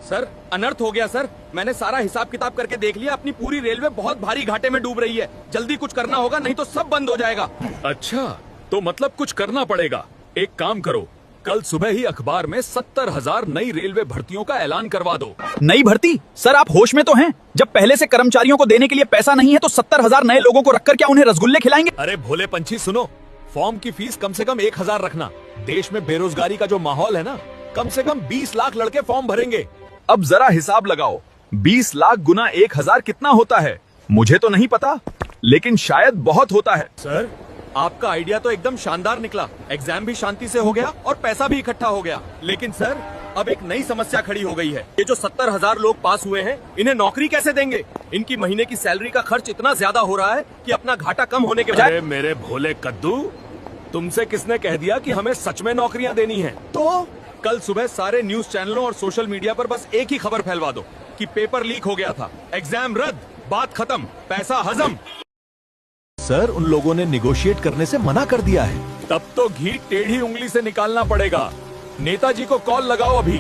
Sir अनर्थ हो गया सर। मैंने सारा हिसाब किताब करके देख लिया, अपनी पूरी रेलवे बहुत भारी घाटे में डूब रही है। जल्दी कुछ करना होगा, नहीं तो सब बंद हो जाएगा। अच्छा, तो मतलब कुछ करना पड़ेगा। एक काम करो, कल सुबह ही अखबार में 70,000 नई रेलवे भर्तियों का ऐलान करवा दो। नई भर्ती? सर आप होश में तो हैं? जब पहले से कर्मचारियों को देने के लिए पैसा नहीं है तो 70,000 नए लोगों को रखकर क्या उन्हें रसगुल्ले खिलाएंगे? अरे भोले पंछी सुनो, फॉर्म की फीस कम से कम 1,000 रखना। देश में बेरोजगारी का जो माहौल है ना, कम से कम 20 लाख लड़के फॉर्म भरेंगे। अब जरा हिसाब लगाओ, 20 लाख गुना 1,000 कितना होता है? मुझे तो नहीं पता, लेकिन शायद बहुत होता है। सर आपका आइडिया तो एकदम शानदार निकला। एग्जाम भी शांति से हो गया और पैसा भी इकट्ठा हो गया। लेकिन सर अब एक नई समस्या खड़ी हो गई है। ये जो 70,000 लोग पास हुए हैं, इन्हें नौकरी कैसे देंगे? इनकी महीने की सैलरी का खर्च इतना ज्यादा हो रहा है कि अपना घाटा कम होने के बजाय। मेरे भोले कद्दू, तुमसे किसने कह दिया कि हमें सच में नौकरियां देनी है? तो कल सुबह सारे न्यूज चैनलों और सोशल मीडिया पर बस एक ही खबर फैलवा दो कि पेपर लीक हो गया था, एग्जाम रद्द, बात खत्म, पैसा हजम। सर उन लोगों ने निगोशिएट करने से मना कर दिया है। तब तो घी टेढ़ी उंगली से निकालना पड़ेगा। नेताजी को कॉल लगाओ अभी।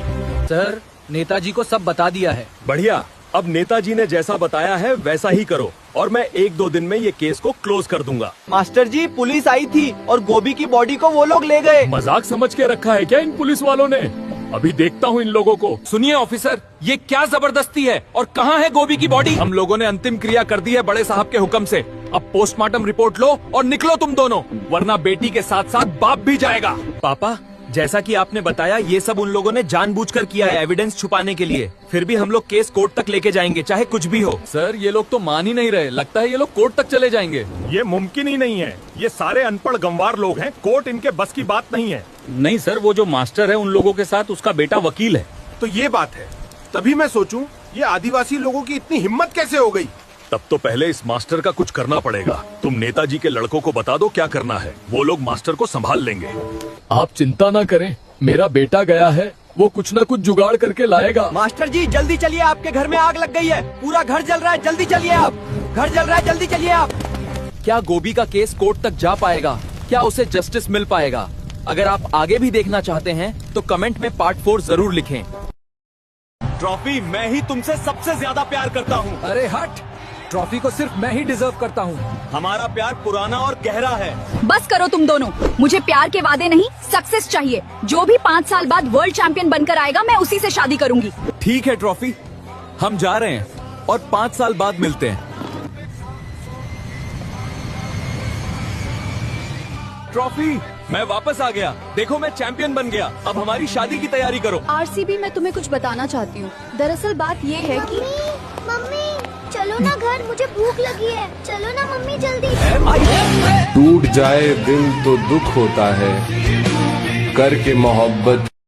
सर नेताजी को सब बता दिया है। बढ़िया, अब नेताजी ने जैसा बताया है वैसा ही करो और मैं 1-2 दिन में ये केस को क्लोज कर दूंगा। मास्टर जी पुलिस आई थी और गोभी की बॉडी को वो लोग ले गए। मजाक समझ के रखा है क्या इन पुलिस वालों ने? अभी देखता हूँ इन लोगों को। सुनिए ऑफिसर, ये क्या जबरदस्ती है और कहाँ है गोभी की बॉडी? हम लोगों ने अंतिम क्रिया कर दी है बड़े साहब के हुक्म से। अब पोस्टमार्टम रिपोर्ट लो और निकलो तुम दोनों, वरना बेटी के साथ साथ बाप भी जाएगा। पापा जैसा कि आपने बताया, ये सब उन लोगों ने जानबूझकर किया है, एविडेंस छुपाने के लिए। फिर भी हम लोग केस कोर्ट तक लेके जाएंगे, चाहे कुछ भी हो। सर ये लोग तो मान ही नहीं रहे, लगता है ये लोग कोर्ट तक चले जाएंगे। ये मुमकिन ही नहीं है, ये सारे अनपढ़ गंवार लोग हैं, कोर्ट इनके बस की बात नहीं है। नहीं सर, वो जो मास्टर है उन लोगों के साथ उसका बेटा वकील है। तो ये बात है, तभी मैं सोचूं ये आदिवासी लोगों की इतनी हिम्मत कैसे हो गई। तब तो पहले इस मास्टर का कुछ करना पड़ेगा। तुम नेताजी के लड़कों को बता दो क्या करना है, वो लोग मास्टर को संभाल लेंगे। आप चिंता ना करें, मेरा बेटा गया है, वो कुछ न कुछ जुगाड़ करके लाएगा। मास्टर जी जल्दी चलिए, आपके घर में आग लग गई है, पूरा घर जल रहा है, जल्दी चलिए आप। घर जल रहा है, जल्दी चलिए आप। क्या गोभी का केस कोर्ट तक जा पाएगा? क्या उसे जस्टिस मिल पाएगा? अगर आप आगे भी देखना चाहते हैं तो कमेंट में पार्ट 4 जरूर लिखें। ट्रॉफी मैं ही तुमसे सबसे ज्यादा प्यार करता हूँ। अरे हट, ट्रॉफी को सिर्फ मैं ही डिजर्व करता हूँ। हमारा प्यार पुराना और गहरा है। बस करो तुम दोनों, मुझे प्यार के वादे नहीं सक्सेस चाहिए। जो भी 5 साल बाद वर्ल्ड चैंपियन बनकर आएगा मैं उसी से शादी करूंगी। ठीक है ट्रॉफी, हम जा रहे हैं और 5 साल बाद मिलते हैं। ट्रॉफी मैं वापस आ गया, देखो मैं चैंपियन बन गया। अब हमारी शादी की तैयारी करो। आरसीबी मैं तुम्हें कुछ बताना चाहती हूँ। दरअसल बात ये है कि मम्मी चलो ना घर, मुझे भूख लगी है। चलो ना मम्मी जल्दी। टूट जाए दिल तो दुख होता है, करके मोहब्बत